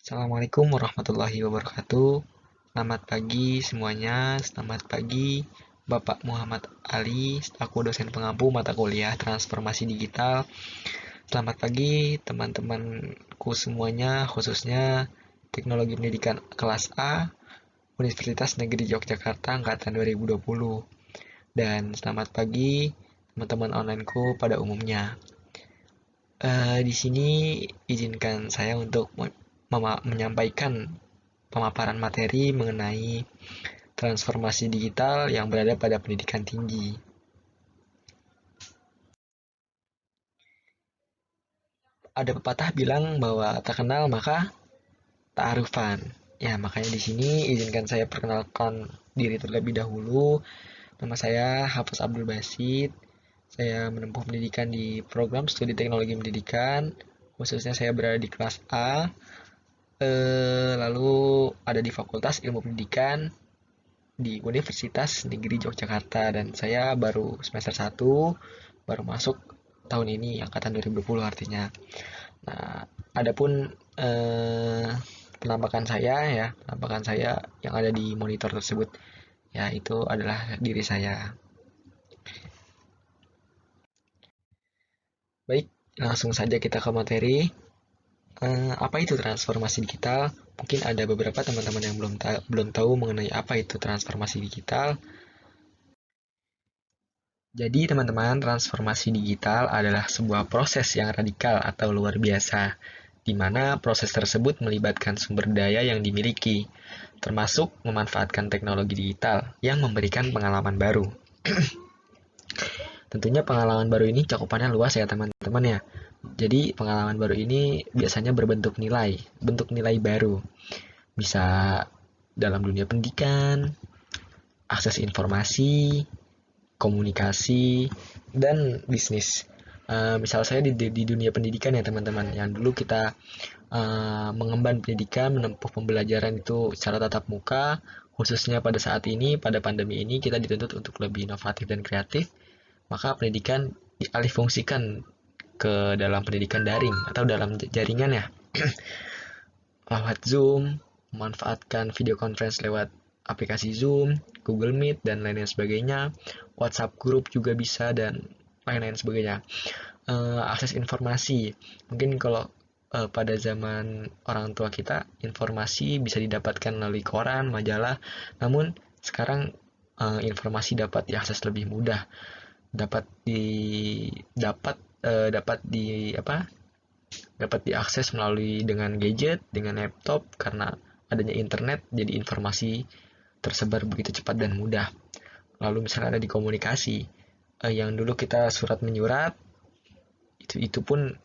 Assalamualaikum warahmatullahi wabarakatuh. Selamat pagi semuanya. Selamat pagi Bapak Muhammad Ali, aku dosen pengampu mata kuliah Transformasi Digital. Selamat pagi teman-temanku semuanya, khususnya Teknologi Pendidikan kelas A, Universitas Negeri Yogyakarta angkatan 2020. Dan selamat pagi teman-teman onlineku pada umumnya. Di sini izinkan saya untuk menyampaikan pemaparan materi mengenai transformasi digital yang berada pada pendidikan tinggi. Ada pepatah bilang bahwa tak kenal maka tak arufan. Ya, makanya di sini izinkan saya perkenalkan diri terlebih dahulu. Nama saya Hafiz Abdul Basit. Saya menempuh pendidikan di program studi teknologi pendidikan. Khususnya saya berada di kelas A. Lalu ada di Fakultas Ilmu Pendidikan di Universitas Negeri Yogyakarta, dan saya baru semester 1, baru masuk tahun ini angkatan 2020 artinya. Nah, adapun penampakan saya yang ada di monitor tersebut ya itu adalah diri saya. Baik, langsung saja kita ke materi. Apa itu transformasi digital? Mungkin ada beberapa teman-teman yang belum tahu mengenai apa itu transformasi digital. Jadi teman-teman, transformasi digital adalah sebuah proses yang radikal atau luar biasa, di mana proses tersebut melibatkan sumber daya yang dimiliki, termasuk memanfaatkan teknologi digital yang memberikan pengalaman baru. Tentunya pengalaman baru ini cakupannya luas ya teman-teman ya. Jadi pengalaman baru ini biasanya berbentuk nilai, bentuk nilai baru. Bisa dalam dunia pendidikan, akses informasi, komunikasi, dan bisnis. Misal saya di dunia pendidikan ya teman-teman, yang dulu kita mengemban pendidikan, menempuh pembelajaran itu secara tatap muka, khususnya pada saat ini, pada pandemi ini, kita dituntut untuk lebih inovatif dan kreatif, maka pendidikan dialihfungsikan ke dalam pendidikan daring atau dalam jaringan ya. Lewat Zoom, memanfaatkan video conference lewat aplikasi Zoom, Google Meet, dan lain-lain sebagainya. WhatsApp group juga bisa, dan lain-lain sebagainya. Akses informasi. Mungkin kalau pada zaman orang tua kita, informasi bisa didapatkan melalui koran, majalah. Namun sekarang informasi dapat diakses lebih mudah. Dapat di dapat dapat di apa dapat diakses melalui dengan gadget, dengan laptop, karena adanya internet, jadi informasi tersebar begitu cepat dan mudah. Lalu misalnya ada di komunikasi, yang dulu kita surat menyurat, itu pun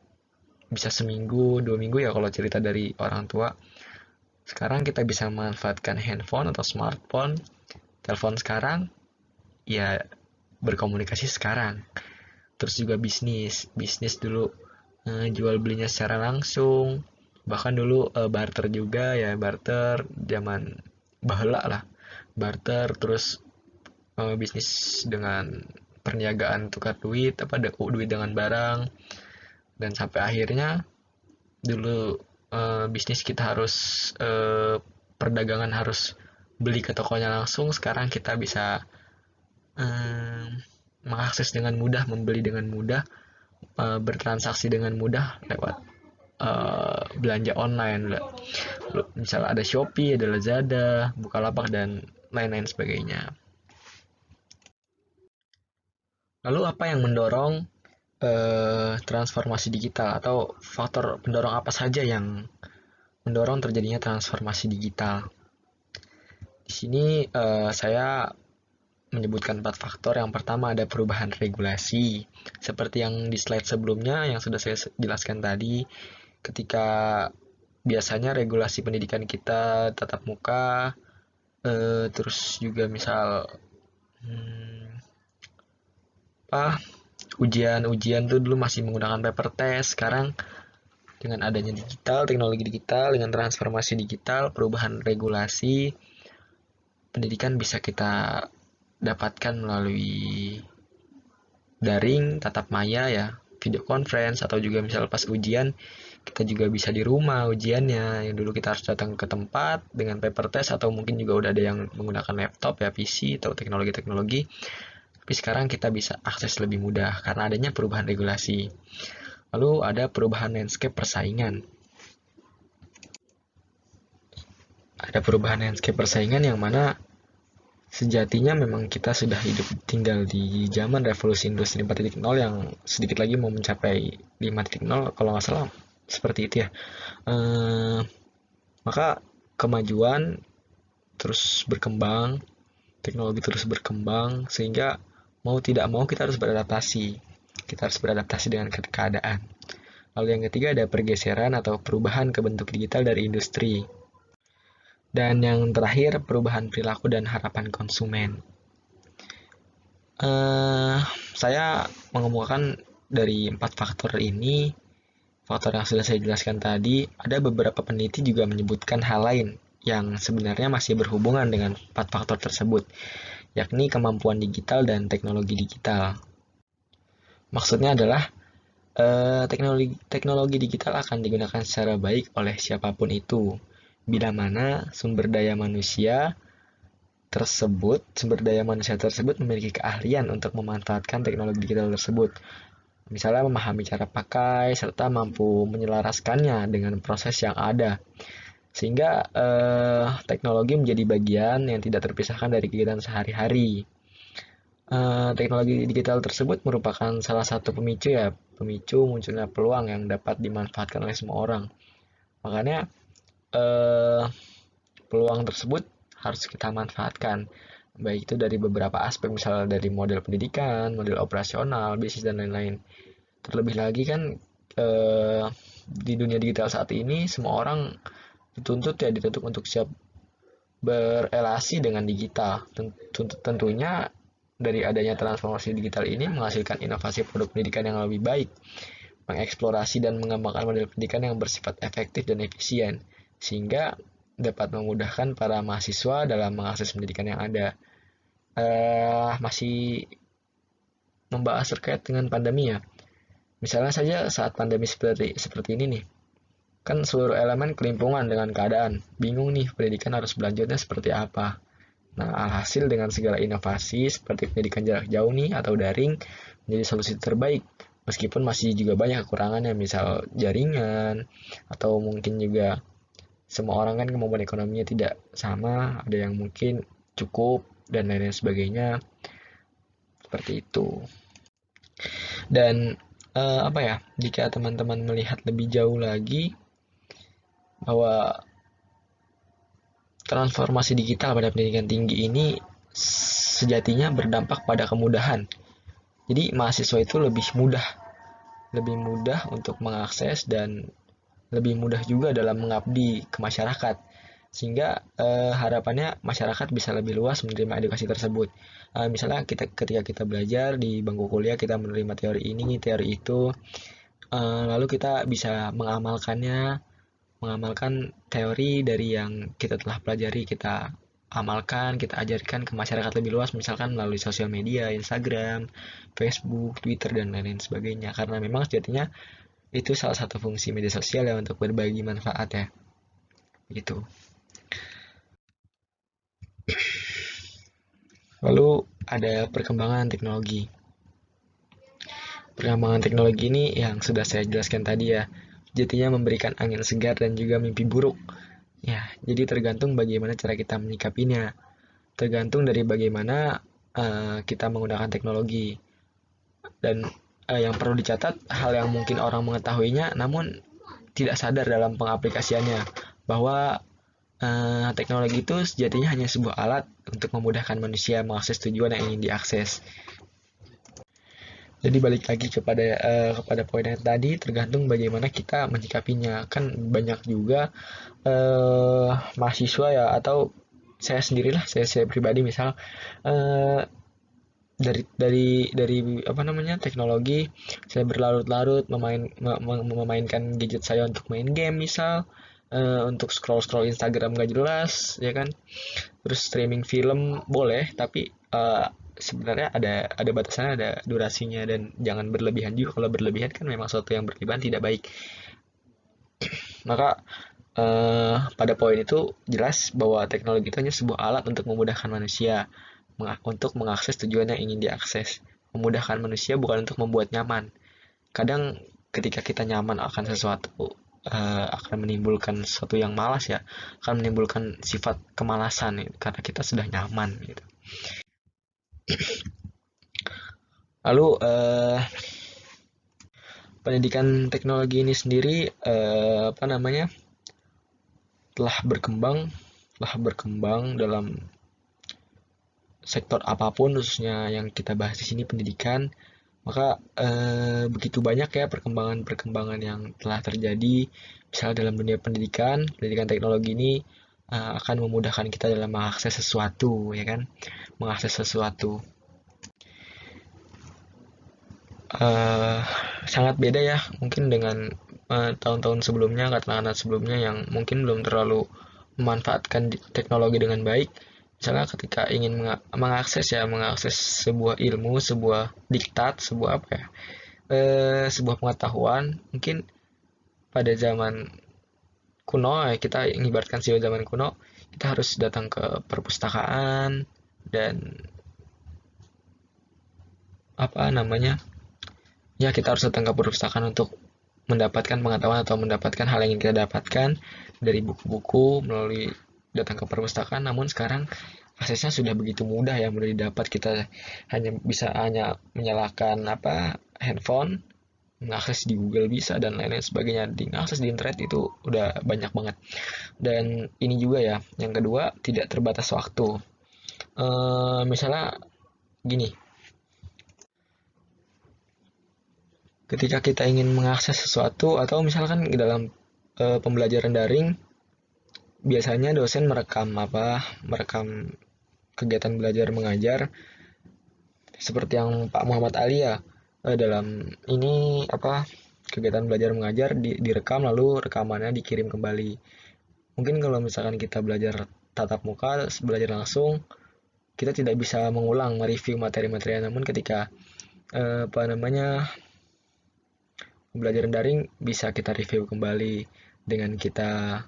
bisa seminggu, 2 minggu ya kalau cerita dari orang tua. Sekarang kita bisa memanfaatkan handphone atau smartphone, telepon sekarang, ya berkomunikasi sekarang. Terus juga bisnis dulu jual belinya secara langsung, bahkan dulu barter juga ya, barter zaman baheula lah, barter. Terus bisnis dengan perniagaan tukar duit, duit dengan barang, dan sampai akhirnya dulu bisnis kita harus perdagangan harus beli ke tokonya langsung, sekarang kita bisa eh, mengakses dengan mudah, membeli dengan mudah, bertransaksi dengan mudah lewat belanja online. Misalnya ada Shopee, ada Lazada, Bukalapak, dan lain-lain sebagainya. Lalu apa yang mendorong transformasi digital, atau faktor pendorong apa saja yang mendorong terjadinya transformasi digital? Di sini saya menyebutkan 4 faktor. Yang pertama ada perubahan regulasi. Seperti yang di slide sebelumnya yang sudah saya jelaskan tadi, ketika biasanya regulasi pendidikan kita tatap muka, terus juga misal ujian tuh dulu masih menggunakan paper test. Sekarang dengan adanya teknologi digital, dengan transformasi digital, perubahan regulasi, pendidikan bisa kita dapatkan melalui daring, tatap maya ya, video conference, atau juga misal pas ujian Kita juga bisa di rumah ujiannya, yang dulu kita harus datang ke tempat dengan paper test, atau mungkin juga udah ada yang menggunakan laptop ya, PC atau teknologi-teknologi. Tapi sekarang kita bisa akses lebih mudah karena adanya perubahan regulasi. Lalu ada perubahan landscape persaingan. Ada perubahan landscape persaingan yang mana sejatinya memang kita sudah hidup tinggal di zaman revolusi industri 4.0 yang sedikit lagi mau mencapai 5.0 kalau nggak salah seperti itu ya. Maka kemajuan terus berkembang, teknologi terus berkembang, sehingga mau tidak mau kita harus beradaptasi. Kita harus beradaptasi dengan keadaan. Lalu yang ketiga ada pergeseran atau perubahan ke bentuk digital dari industri. Dan yang terakhir, perubahan perilaku dan harapan konsumen. Saya mengemukakan dari 4 faktor ini, faktor yang sudah saya jelaskan tadi, ada beberapa peneliti juga menyebutkan hal lain yang sebenarnya masih berhubungan dengan 4 faktor tersebut, yakni kemampuan digital dan teknologi digital. Maksudnya adalah teknologi digital akan digunakan secara baik oleh siapapun itu, bila mana sumber daya manusia tersebut memiliki keahlian untuk memanfaatkan teknologi digital tersebut. Misalnya memahami cara pakai serta mampu menyelaraskannya dengan proses yang ada. Sehingga teknologi menjadi bagian yang tidak terpisahkan dari kegiatan sehari-hari. Teknologi digital tersebut merupakan salah satu pemicu munculnya peluang yang dapat dimanfaatkan oleh semua orang. Makanya peluang tersebut harus kita manfaatkan, baik itu dari beberapa aspek, misalnya dari model pendidikan, model operasional, bisnis, dan lain-lain. Terlebih lagi kan di dunia digital saat ini semua orang dituntut untuk siap berelasi dengan digital. Tentunya dari adanya transformasi digital ini menghasilkan inovasi produk pendidikan yang lebih baik, mengeksplorasi dan mengembangkan model pendidikan yang bersifat efektif dan efisien, sehingga dapat memudahkan para mahasiswa dalam mengakses pendidikan yang ada. Masih membahas terkait dengan pandemi ya. Misalnya saja saat pandemi seperti ini nih, kan seluruh elemen kelimpungan dengan keadaan. Bingung nih pendidikan harus berlanjutnya seperti apa. Nah, alhasil dengan segala inovasi seperti pendidikan jarak jauh nih atau daring menjadi solusi terbaik. Meskipun masih juga banyak kekurangannya, misal jaringan, atau mungkin juga semua orang kan kemampuan ekonominya tidak sama, ada yang mungkin cukup dan lain-lain sebagainya. Seperti itu. Dan jika teman-teman melihat lebih jauh lagi bahwa transformasi digital pada pendidikan tinggi ini sejatinya berdampak pada kemudahan. Jadi mahasiswa itu lebih mudah untuk mengakses dan lebih mudah juga dalam mengabdi ke masyarakat. Sehingga harapannya masyarakat bisa lebih luas menerima edukasi tersebut. Misalnya ketika kita belajar di bangku kuliah, kita menerima teori ini, teori itu, lalu kita bisa mengamalkan teori dari yang kita telah pelajari, kita amalkan, kita ajarkan ke masyarakat lebih luas, misalkan melalui sosial media, Instagram, Facebook, Twitter, dan lain-lain sebagainya. Karena memang sejatinya itu salah satu fungsi media sosial ya, untuk berbagi manfaat ya. Gitu. Lalu ada perkembangan teknologi. Perkembangan teknologi ini yang sudah saya jelaskan tadi ya, sejatinya memberikan angin segar dan juga mimpi buruk. Ya, jadi tergantung bagaimana cara kita menyikapinya. Tergantung dari bagaimana kita menggunakan teknologi. Dan yang perlu dicatat, hal yang mungkin orang mengetahuinya namun tidak sadar dalam pengaplikasiannya, bahwa teknologi itu sejatinya hanya sebuah alat untuk memudahkan manusia mengakses tujuan yang ingin diakses. Jadi balik lagi kepada poin yang tadi, tergantung bagaimana kita menyikapinya. Kan banyak juga mahasiswa ya, atau saya sendirilah, saya pribadi misal dari teknologi, saya berlarut-larut memainkan gadget saya untuk main game misal, untuk scroll Instagram gak jelas ya kan, terus streaming film boleh, tapi sebenarnya ada batasannya, ada durasinya, dan jangan berlebihan juga. Kalau berlebihan kan memang sesuatu yang berlebihan tidak baik. Maka pada poin itu jelas bahwa teknologi itu hanya sebuah alat untuk memudahkan manusia untuk mengakses tujuan yang ingin diakses. Memudahkan manusia bukan untuk membuat nyaman. Kadang ketika kita nyaman akan sesuatu akan menimbulkan sesuatu yang malas ya, akan menimbulkan sifat kemalasan gitu, karena kita sudah nyaman gitu. Lalu pendidikan teknologi ini sendiri apa namanya telah berkembang dalam sektor apapun, khususnya yang kita bahas di sini pendidikan. Maka begitu banyak ya perkembangan-perkembangan yang telah terjadi, misalnya dalam dunia pendidikan, pendidikan teknologi ini akan memudahkan kita dalam mengakses sesuatu, ya kan? Mengakses sesuatu. Eh, Sangat beda ya, mungkin dengan tahun-tahun sebelumnya, katakanlah sebelumnya yang mungkin belum terlalu memanfaatkan teknologi dengan baik. Misalnya ketika ingin mengakses sebuah ilmu, sebuah diktat, sebuah apa ya, sebuah pengetahuan, mungkin pada zaman kuno ya, kita mengibaratkan sih zaman kuno, kita harus datang ke perpustakaan dan apa namanya, ya kita harus datang ke perpustakaan untuk mendapatkan pengetahuan atau mendapatkan hal yang ingin kita dapatkan dari buku-buku melalui datang ke perpustakaan. Namun sekarang aksesnya sudah begitu mudah ya, mudah didapat. Kita hanya menyalakan handphone, mengakses di Google bisa dan lain-lain sebagainya. Mengakses di internet itu udah banyak banget. Dan ini juga ya, yang kedua tidak terbatas waktu. Misalnya gini, ketika kita ingin mengakses sesuatu atau misalkan di dalam pembelajaran daring, biasanya dosen merekam kegiatan belajar mengajar seperti yang Pak Muhammad Ali ya, dalam ini kegiatan belajar mengajar direkam lalu rekamannya dikirim kembali. Mungkin kalau misalkan kita belajar tatap muka, belajar langsung, kita tidak bisa mengulang mereview materi-materi, namun ketika pembelajaran daring bisa kita review kembali dengan kita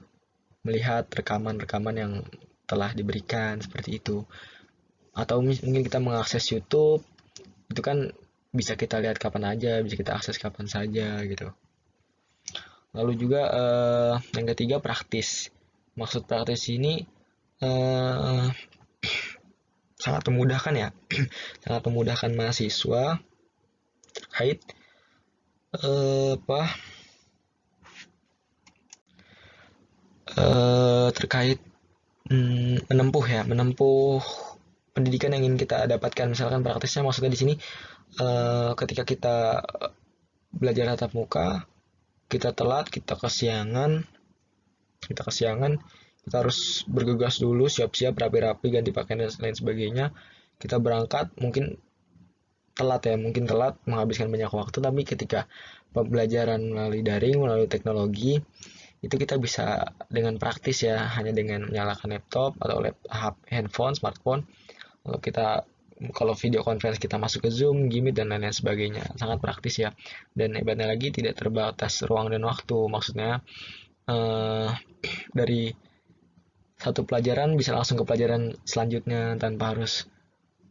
melihat rekaman-rekaman yang telah diberikan seperti itu. Atau mungkin kita mengakses YouTube, itu kan bisa kita lihat kapan aja, bisa kita akses kapan saja gitu. Lalu juga yang ketiga praktis. Maksud praktis ini eh, sangat memudahkan ya, sangat memudahkan mahasiswa terkait eh, apa terkait menempuh pendidikan yang ingin kita dapatkan. Misalkan praktisnya maksudnya di sini ketika kita belajar tatap muka, kita telat, kita kesiangan, kita harus bergegas dulu, siap-siap, rapi-rapi, ganti pakaian dan lain sebagainya. Kita berangkat, mungkin telat, menghabiskan banyak waktu, tapi ketika pembelajaran melalui daring, melalui teknologi, itu kita bisa dengan praktis ya, hanya dengan menyalakan laptop atau handphone, smartphone. Kalau kita kalau video conference kita masuk ke Zoom, Gmeet dan lain-lain sebagainya, sangat praktis ya. Dan hebatnya lagi tidak terbatas ruang dan waktu. Maksudnya eh, dari satu pelajaran bisa langsung ke pelajaran selanjutnya tanpa harus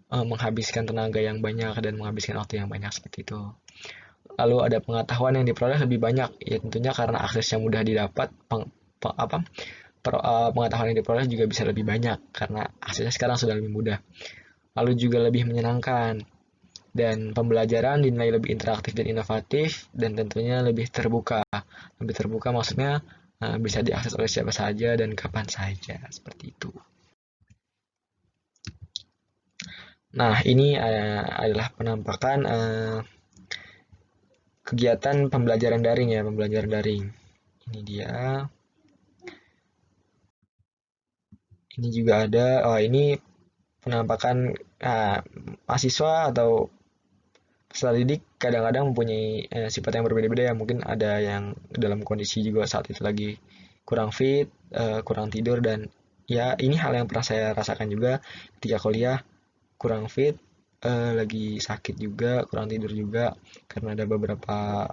menghabiskan tenaga yang banyak dan menghabiskan waktu yang banyak seperti itu. Lalu ada pengetahuan yang diperoleh lebih banyak, ya tentunya karena aksesnya mudah didapat. Pengetahuan yang diperoleh juga bisa lebih banyak karena aksesnya sekarang sudah lebih mudah. Lalu juga lebih menyenangkan dan pembelajaran dinilai lebih interaktif dan inovatif dan tentunya lebih terbuka. Lebih terbuka maksudnya bisa diakses oleh siapa saja dan kapan saja seperti itu. Nah, ini adalah penampakan kegiatan pembelajaran daring ya, pembelajaran daring. Ini dia. Ini juga ada. Oh, ini penampakan mahasiswa atau peserta didik kadang-kadang mempunyai sifat yang berbeda-beda ya. Mungkin ada yang dalam kondisi juga saat itu lagi kurang fit, kurang tidur, dan ya ini hal yang pernah saya rasakan juga ketika kuliah, kurang fit, lagi sakit juga, kurang tidur juga karena ada beberapa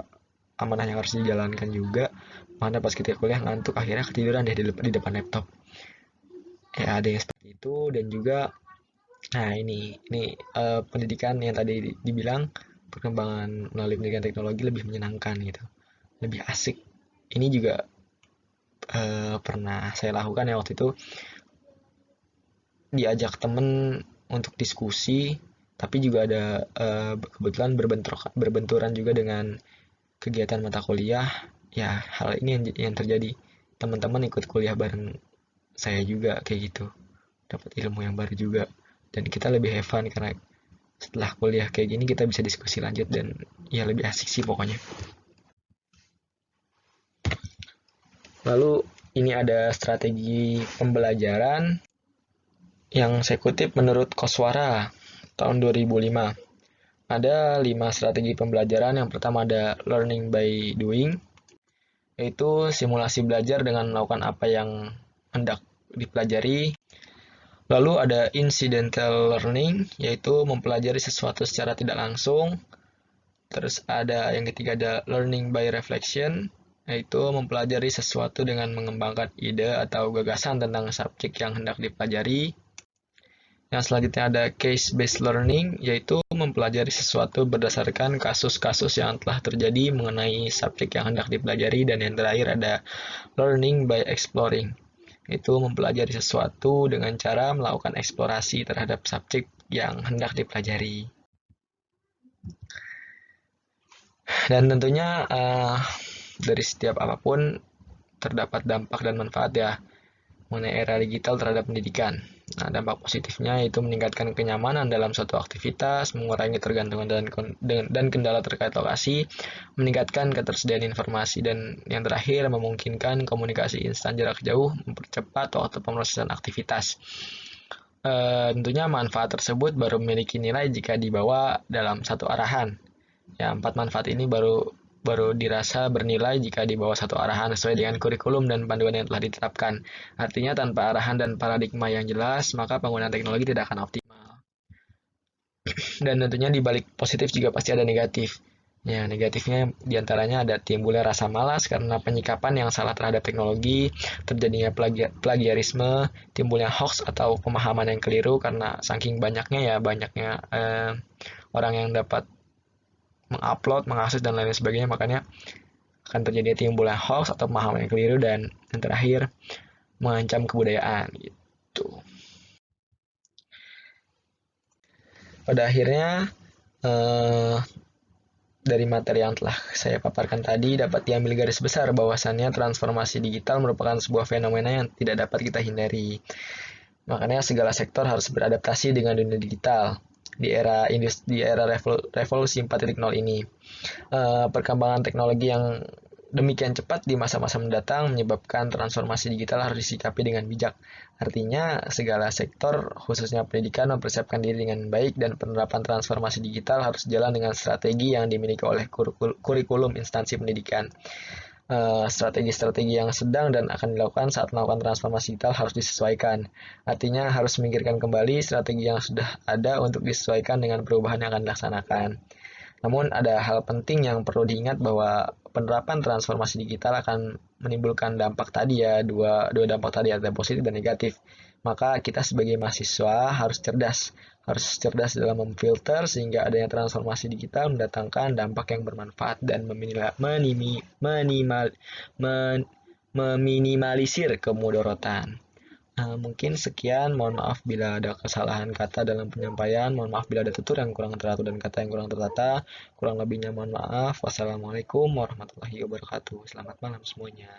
amanah yang harus dijalankan juga. Mana pas kita kuliah ngantuk akhirnya ketiduran deh di depan laptop. Ya ada yang seperti itu. Dan juga nah ini pendidikan yang tadi dibilang perkembangan melalui pendidikan teknologi lebih menyenangkan gitu, lebih asik. Ini juga pernah saya lakukan ya waktu itu, diajak temen untuk diskusi, tapi juga ada kebetulan berbenturan juga dengan kegiatan mata kuliah. Ya hal ini yang terjadi, teman-teman ikut kuliah bareng saya juga kayak gitu, dapat ilmu yang baru juga, dan kita lebih have fun karena setelah kuliah kayak gini kita bisa diskusi lanjut dan ya lebih asik sih pokoknya. Lalu ini ada strategi pembelajaran yang saya kutip menurut Koswara tahun 2005. Ada 5 strategi pembelajaran. Yang pertama ada learning by doing, yaitu simulasi belajar dengan melakukan apa yang hendak dipelajari. Lalu ada incidental learning, yaitu mempelajari sesuatu secara tidak langsung. Terus ada yang ketiga ada learning by reflection, yaitu mempelajari sesuatu dengan mengembangkan ide atau gagasan tentang subjek yang hendak dipelajari. Yang selanjutnya ada case-based learning, yaitu mempelajari sesuatu berdasarkan kasus-kasus yang telah terjadi mengenai subjek yang hendak dipelajari. Dan yang terakhir ada learning by exploring, yaitu mempelajari sesuatu dengan cara melakukan eksplorasi terhadap subjek yang hendak dipelajari. Dan tentunya dari setiap apapun terdapat dampak dan manfaat ya mengenai era digital terhadap pendidikan. Nah, dampak positifnya itu meningkatkan kenyamanan dalam suatu aktivitas, mengurangi ketergantungan dan kendala terkait lokasi, meningkatkan ketersediaan informasi, dan yang terakhir memungkinkan komunikasi instan jarak jauh, mempercepat waktu pemrosesan aktivitas. Tentunya manfaat tersebut baru memiliki nilai jika dibawa dalam satu arahan. Ya, 4 manfaat ini baru dirasa bernilai jika di bawah satu arahan sesuai dengan kurikulum dan panduan yang telah ditetapkan. Artinya tanpa arahan dan paradigma yang jelas, maka penggunaan teknologi tidak akan optimal. Dan tentunya di balik positif juga pasti ada negatif. Ya, negatifnya diantaranya ada timbulnya rasa malas karena penyikapan yang salah terhadap teknologi, terjadinya plagiarisme, timbulnya hoax atau pemahaman yang keliru karena saking banyaknya orang yang dapat mengupload, mengakses dan lain sebagainya, makanya akan terjadi timbulnya hoax atau pemahaman yang keliru. Dan yang terakhir mengancam kebudayaan gitu. Pada akhirnya dari materi yang telah saya paparkan tadi dapat diambil garis besar bahwasannya transformasi digital merupakan sebuah fenomena yang tidak dapat kita hindari. Makanya segala sektor harus beradaptasi dengan dunia digital di era revolusi 4.0 ini. Perkembangan teknologi yang demikian cepat di masa-masa mendatang menyebabkan transformasi digital harus disikapi dengan bijak. Artinya, segala sektor, khususnya pendidikan, mempersiapkan diri dengan baik dan penerapan transformasi digital harus jalan dengan strategi yang dimiliki oleh kurikulum instansi pendidikan. Strategi-strategi yang sedang dan akan dilakukan saat melakukan transformasi digital harus disesuaikan. Artinya harus memikirkan kembali strategi yang sudah ada untuk disesuaikan dengan perubahan yang akan dilaksanakan. Namun ada hal penting yang perlu diingat bahwa penerapan transformasi digital akan menimbulkan dampak tadi ya, dua dampak tadi, ada positif dan negatif. Maka kita sebagai mahasiswa harus cerdas dalam memfilter sehingga adanya transformasi digital mendatangkan dampak yang bermanfaat dan meminimalisir kemudorotan. Mungkin sekian, mohon maaf bila ada kesalahan kata dalam penyampaian, mohon maaf bila ada tutur yang kurang teratur dan kata yang kurang tertata, kurang lebihnya mohon maaf. Wassalamualaikum warahmatullahi wabarakatuh. Selamat malam semuanya.